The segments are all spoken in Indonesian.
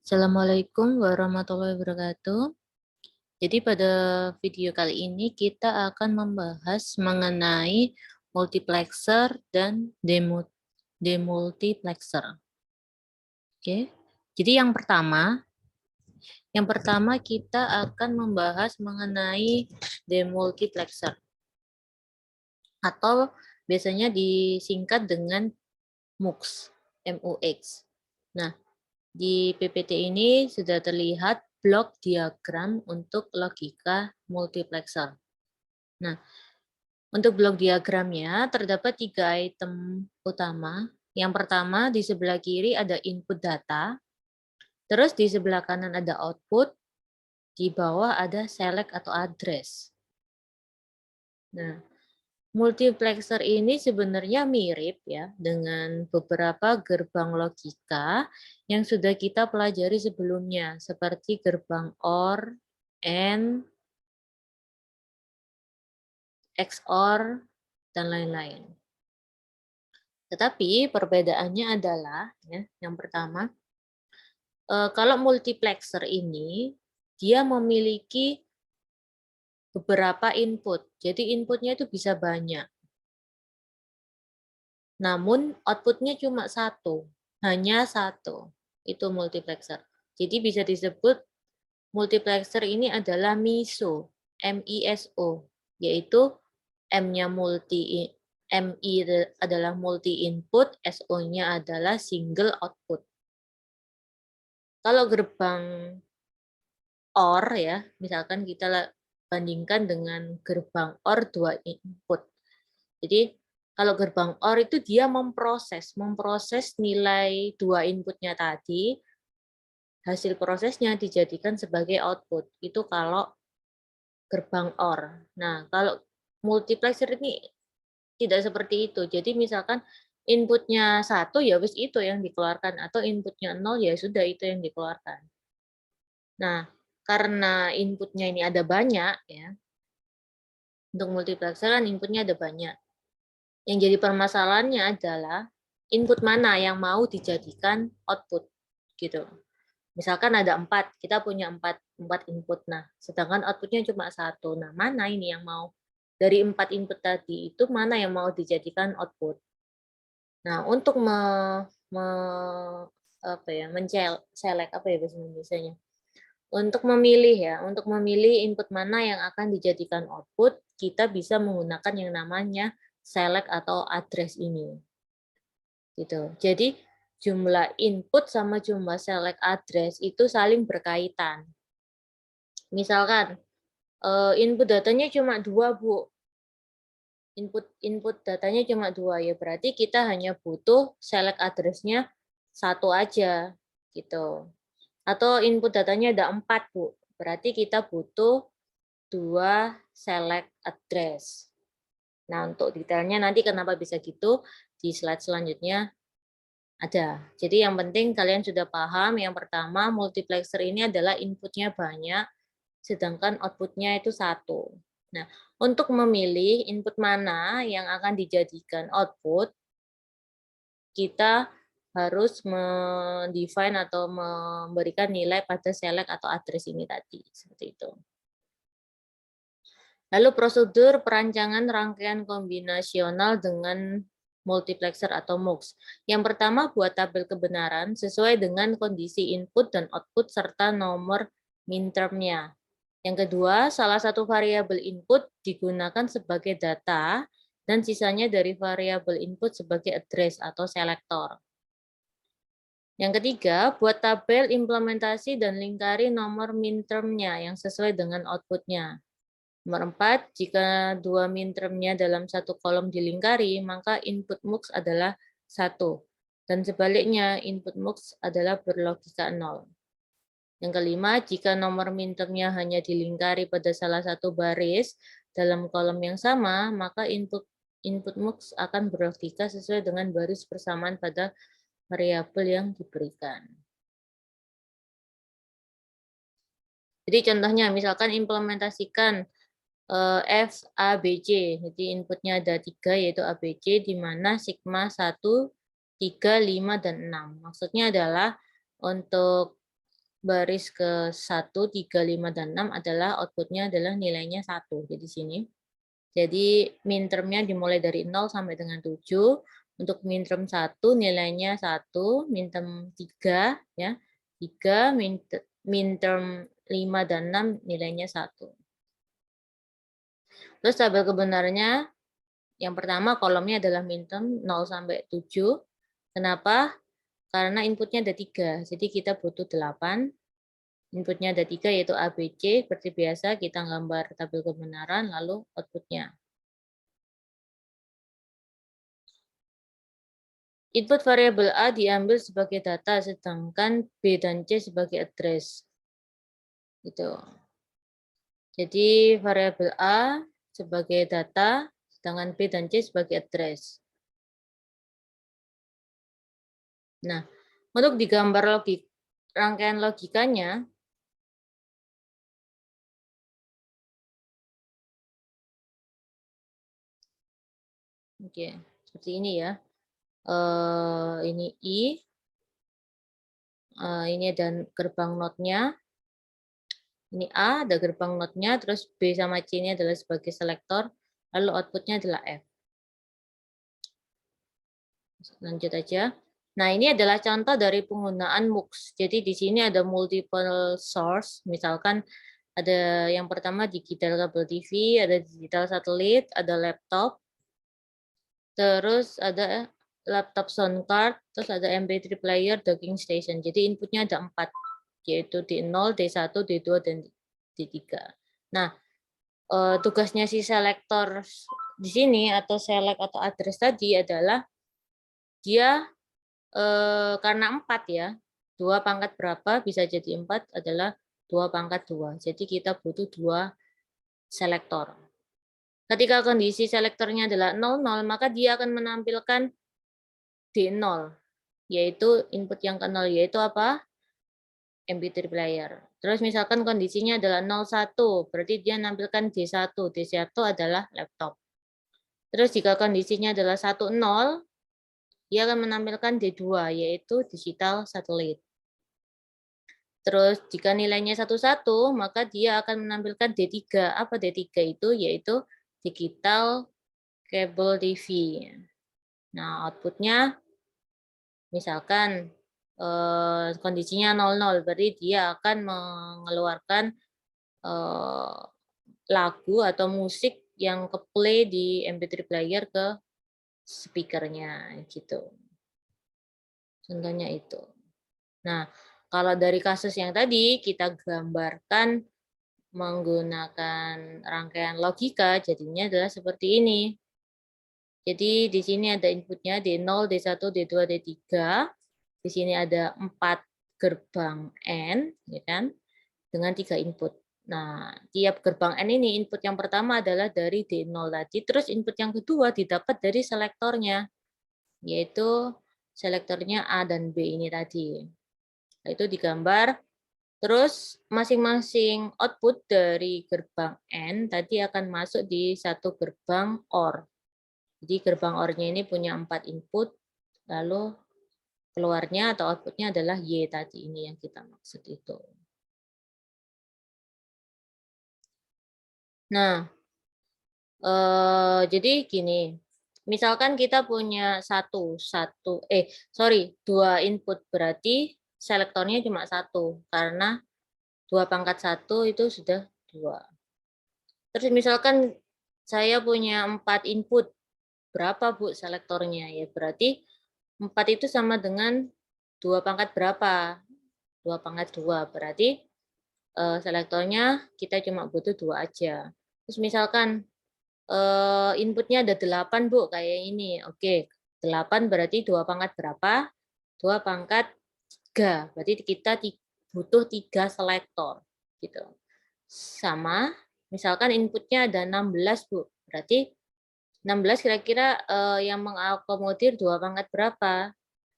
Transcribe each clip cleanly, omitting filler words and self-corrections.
Assalamualaikum warahmatullahi wabarakatuh. Jadi pada video kali ini kita akan membahas mengenai multiplexer dan demultiplexer. Oke. Jadi yang pertama kita akan membahas mengenai demultiplexer atau biasanya disingkat dengan MUX, MUX. Nah, di PPT ini sudah terlihat blok diagram untuk logika multiplexer. Nah, untuk blok diagramnya terdapat 3 item utama. Yang pertama di sebelah kiri ada input data, terus di sebelah kanan ada output, di bawah ada select atau address. Nah, multiplexer ini sebenarnya mirip ya dengan beberapa gerbang logika yang sudah kita pelajari sebelumnya, seperti gerbang OR, AND, XOR, dan lain-lain. Tetapi perbedaannya adalah, ya, yang pertama, kalau multiplexer ini dia memiliki beberapa input, jadi inputnya itu bisa banyak. Namun outputnya cuma satu, hanya satu. Itu multiplexer. Jadi bisa disebut multiplexer ini adalah MISO, M-I-S-O, yaitu M-nya MI adalah multi input, SO-nya adalah single output. Kalau gerbang OR ya, misalkan kita bandingkan dengan gerbang OR 2 input. Jadi kalau gerbang OR itu dia memproses nilai 2 inputnya tadi, hasil prosesnya dijadikan sebagai output. Itu kalau gerbang OR. Nah, kalau multiplexer ini tidak seperti itu. Jadi misalkan inputnya 1 ya wis itu yang dikeluarkan, atau inputnya 0 ya sudah itu yang dikeluarkan. Nah, karena inputnya ini ada banyak ya, untuk multiplexer kan inputnya ada banyak. Yang jadi permasalahannya adalah input mana yang mau dijadikan output gitu. Misalkan ada 4, kita punya 4 input. Nah, sedangkan outputnya cuma 1. Nah, mana ini yang mau dari 4 input tadi itu mana yang mau dijadikan output? Nah, untuk select apa ya bahasa Indonesianya? Untuk memilih ya, untuk memilih input mana yang akan dijadikan output, kita bisa menggunakan yang namanya select atau address ini. Gitu. Jadi jumlah input sama jumlah select address itu saling berkaitan. Misalkan input datanya cuma 2, Bu. Input datanya cuma 2 ya, berarti kita hanya butuh select address-nya 1 aja gitu. Atau input datanya ada 4, Bu. Berarti kita butuh 2 select address. Nah, untuk detailnya nanti kenapa bisa gitu di slide selanjutnya ada. Jadi yang penting kalian sudah paham, yang pertama multiplexer ini adalah inputnya banyak, sedangkan outputnya itu 1. Nah, untuk memilih input mana yang akan dijadikan output, kita harus mendefine atau memberikan nilai pada select atau address ini tadi, seperti itu. Lalu prosedur perancangan rangkaian kombinasional dengan multiplexer atau MUX. Yang pertama, buat tabel kebenaran sesuai dengan kondisi input dan output serta nomor mintermnya. Yang kedua, salah satu variabel input digunakan sebagai data dan sisanya dari variabel input sebagai address atau selektor. Yang ketiga, buat tabel implementasi dan lingkari nomor mintermnya yang sesuai dengan outputnya. Nomor 4, jika 2 mintermnya dalam satu kolom dilingkari, maka input MUX adalah 1. Dan sebaliknya, input MUX adalah berlogika 0. Yang kelima, jika nomor mintermnya hanya dilingkari pada salah satu baris dalam kolom yang sama, maka input MUX akan berlogika sesuai dengan baris persamaan pada variabel yang diberikan. Jadi contohnya, misalkan implementasikan F, A, B, C. Jadi inputnya ada 3 yaitu A, B, C, di mana sigma 1, 3, 5, dan 6. Maksudnya adalah untuk baris ke 1, 3, 5, dan 6 adalah outputnya adalah nilainya 1. Jadi sini. Jadi min termnya dimulai dari 0 sampai dengan 7. Untuk min term 1 nilainya 1, min term 3 ya. 3, min term 5 dan 6 nilainya 1. Terus tabel kebenarannya yang pertama kolomnya adalah min term 0 sampai 7. Kenapa? Karena inputnya ada 3, jadi kita butuh 8. Inputnya ada 3 yaitu A, B, C. Seperti biasa kita gambar tabel kebenaran lalu outputnya. Input variabel A diambil sebagai data, sedangkan B dan C sebagai address. Gitu. Jadi variabel A sebagai data, sedangkan B dan C sebagai address. Nah, untuk digambar rangkaian logikanya, oke, seperti ini ya. Ini I, ini ada gerbang node-nya. Ini A, ada gerbang node-nya, terus B sama C ini adalah sebagai selektor, lalu outputnya adalah F. Lanjut aja. Nah, ini adalah contoh dari penggunaan MUX. Jadi di sini ada multiple source, misalkan ada yang pertama digital kabel TV, ada digital satelit, ada laptop, terus ada laptop sound card, terus ada MP3 player, docking station. Jadi inputnya ada 4, yaitu D0, D1, D2, dan D3. Nah, tugasnya si selektor di sini atau select atau address tadi adalah dia karena 4 ya, 2 pangkat berapa bisa jadi 4 adalah 2 pangkat 2. Jadi kita butuh 2 selektor. Ketika kondisi selektornya adalah 00, maka dia akan menampilkan D0, yaitu input yang ke 0, yaitu apa? MP3 player. Terus misalkan kondisinya adalah 01, berarti dia menampilkan D1. D1 adalah laptop. Terus jika kondisinya adalah 10, dia akan menampilkan D2, yaitu digital satelit. Terus jika nilainya 11, maka dia akan menampilkan D3. Apa D3 itu? Yaitu digital cable TV. Nah, outputnya misalkan kondisinya 00, berarti dia akan mengeluarkan lagu atau musik yang ke play di MP3 player ke speakernya gitu. Contohnya itu. Nah, kalau dari kasus yang tadi kita gambarkan menggunakan rangkaian logika, jadinya adalah seperti ini. Jadi di sini ada inputnya D0, D1, D2, D3. Di sini ada 4 gerbang N, ya kan, dengan 3 input. Nah, tiap gerbang N ini input yang pertama adalah dari D0 tadi, terus input yang kedua didapat dari selektornya, yaitu selektornya A dan B ini tadi. Nah, itu digambar. Terus masing-masing output dari gerbang N tadi akan masuk di satu gerbang OR. Jadi gerbang OR-nya ini punya 4 input, lalu keluarnya atau outputnya adalah Y tadi, ini yang kita maksud itu. Nah, jadi gini, misalkan kita punya dua input, berarti selektornya cuma 1, karena 2 pangkat 1 itu sudah 2. Terus misalkan saya punya 4 input, berapa Bu selektornya? Ya berarti 4 itu sama dengan 2 pangkat berapa? 2 pangkat 2, berarti selektornya kita cuma butuh 2 aja. Terus misalkan inputnya ada 8 Bu, kayak ini. Oke, 8 berarti 2 pangkat berapa? 2 pangkat 3, berarti kita butuh 3 selektor. Gitu. Sama, misalkan inputnya ada 16 Bu, berarti 16 kira-kira yang mengakomodir 2 pangkat berapa?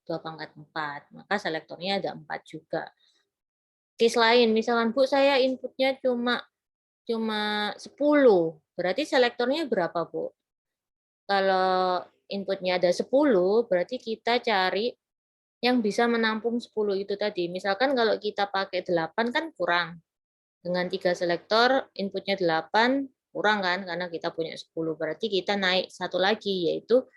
2 pangkat 4, maka selektornya ada 4 juga. Case lain, misalkan Bu saya inputnya cuma 10, berarti selektornya berapa Bu? Kalau inputnya ada 10, berarti kita cari yang bisa menampung 10 itu tadi. Misalkan kalau kita pakai 8 kan kurang. Dengan 3 selektor, inputnya 8, kurang kan, karena kita punya 10. Berarti kita naik satu lagi, yaitu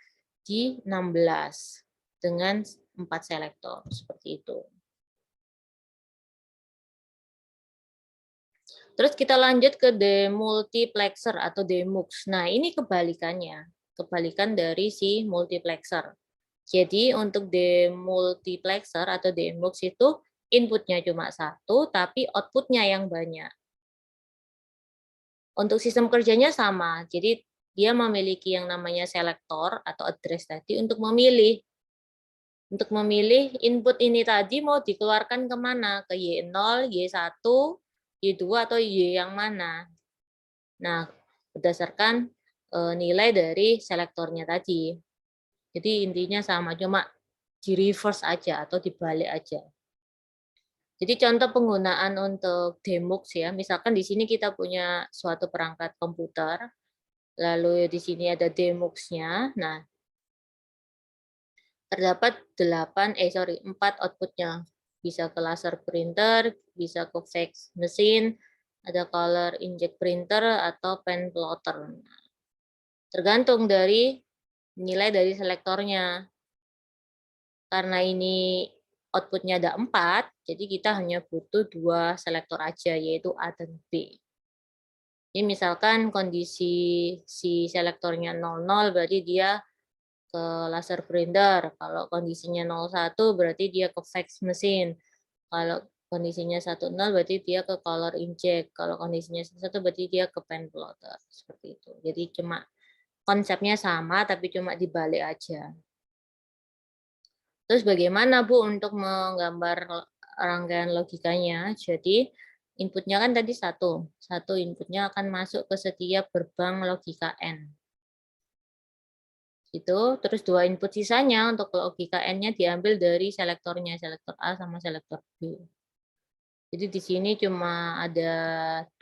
di 16 dengan 4 selektor, seperti itu. Terus kita lanjut ke demultiplexer atau demux. Nah, ini kebalikannya. Kebalikan dari si multiplexer. Jadi untuk demultiplexer atau demux itu inputnya cuma satu, tapi outputnya yang banyak. Untuk sistem kerjanya sama. Jadi dia memiliki yang namanya selektor atau address tadi untuk memilih. Untuk memilih input ini tadi mau dikeluarkan kemana? Ke Y0, Y1, Y2, atau Y yang mana? Nah, berdasarkan nilai dari selektornya tadi. Jadi intinya sama, cuma di reverse aja atau dibalik aja. Jadi contoh penggunaan untuk demux ya, misalkan di sini kita punya suatu perangkat komputer, lalu di sini ada demuxnya. Nah, terdapat 4 outputnya. Bisa ke laser printer, bisa ke fax machine, ada color inkjet printer, atau pen plotter. Tergantung dari nilai dari selektornya. Karena ini outputnya ada 4, jadi kita hanya butuh 2 selektor aja, yaitu A dan B. Jadi misalkan kondisi si selektornya 00, berarti dia ke laser printer. Kalau kondisinya 01, berarti dia ke fax machine. Kalau kondisinya 10, berarti dia ke color inkjet. Kalau kondisinya 1, berarti dia ke pen plotter. Seperti itu. Jadi cuma konsepnya sama, tapi cuma dibalik aja. Terus bagaimana Bu untuk menggambar rangkaian logikanya? Jadi inputnya kan tadi satu. Satu inputnya akan masuk ke setiap gerbang logika N. Itu, terus 2 input sisanya untuk logika N-nya diambil dari selektornya, selektor A sama selektor B. Jadi di sini cuma ada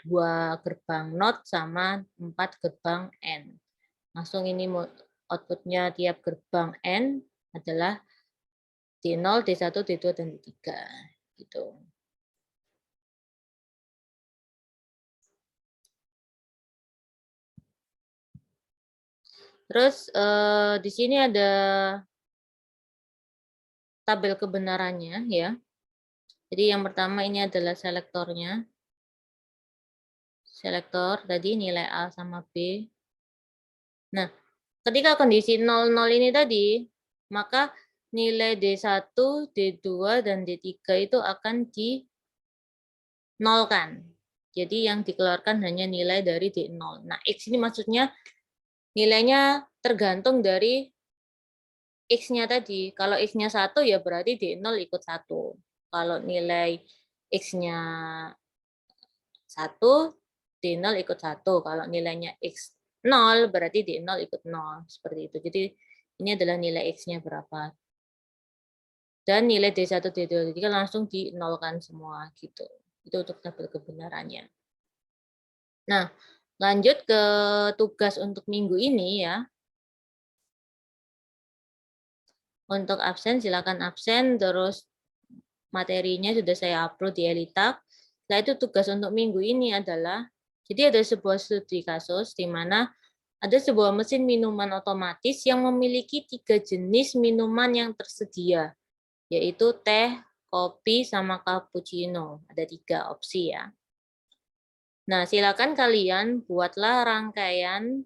2 gerbang NOT sama 4 gerbang N. Langsung ini outputnya tiap gerbang N adalah D0, D1, D2, dan D3. Gitu. Terus di sini ada tabel kebenarannya ya. Jadi yang pertama ini adalah selektornya. Selektor tadi nilai A sama B. Nah, ketika kondisi 00 ini tadi, maka nilai D1, D2, dan D3 itu akan dinolkan. Jadi yang dikeluarkan hanya nilai dari D0. Nah, X ini maksudnya nilainya tergantung dari X-nya tadi. Kalau X-nya 1 ya berarti D0 ikut 1. Kalau nilai X-nya 1, D0 ikut 1. Kalau nilainya X 0 berarti D0 ikut 0. Seperti itu. Jadi ini adalah nilai X-nya berapa. Dan nilai D1, D2, D3 langsung dinolkan semua gitu. Itu untuk tabel kebenarannya. Nah, lanjut ke tugas untuk minggu ini ya. Untuk absen silakan absen, terus materinya sudah saya upload di Elitak. Nah, itu tugas untuk minggu ini adalah, jadi ada sebuah studi kasus di mana ada sebuah mesin minuman otomatis yang memiliki 3 jenis minuman yang tersedia, yaitu teh, kopi, sama cappuccino. Ada 3 opsi ya. Nah, silakan kalian buatlah rangkaian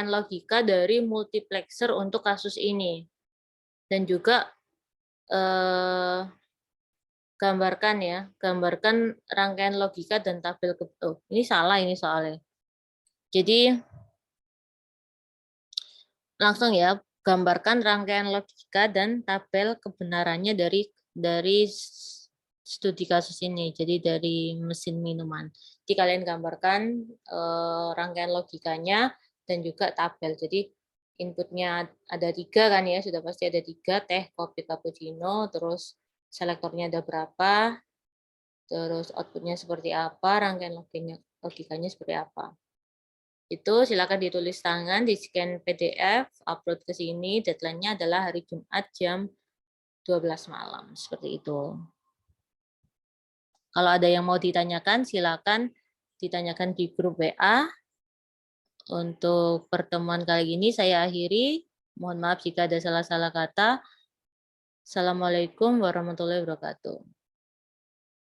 logika dari multiplexer untuk kasus ini. Dan juga gambarkan ya, gambarkan rangkaian logika dan tabel ini salah ini soalnya. Jadi langsung ya, gambarkan rangkaian logika dan tabel kebenarannya dari studi kasus ini. Jadi dari mesin minuman. Jadi kalian gambarkan rangkaian logikanya dan juga tabel. Jadi inputnya ada 3 kan ya, sudah pasti ada 3, teh, kopi, cappuccino, terus selektornya ada berapa, terus outputnya seperti apa, rangkaian logikanya seperti apa. Itu silakan ditulis tangan, di-scan PDF, upload ke sini, deadline-nya adalah hari Jumat jam 12 malam, seperti itu. Kalau ada yang mau ditanyakan, silakan ditanyakan di grup WA. Untuk pertemuan kali ini saya akhiri. Mohon maaf jika ada salah-salah kata. Assalamualaikum warahmatullahi wabarakatuh.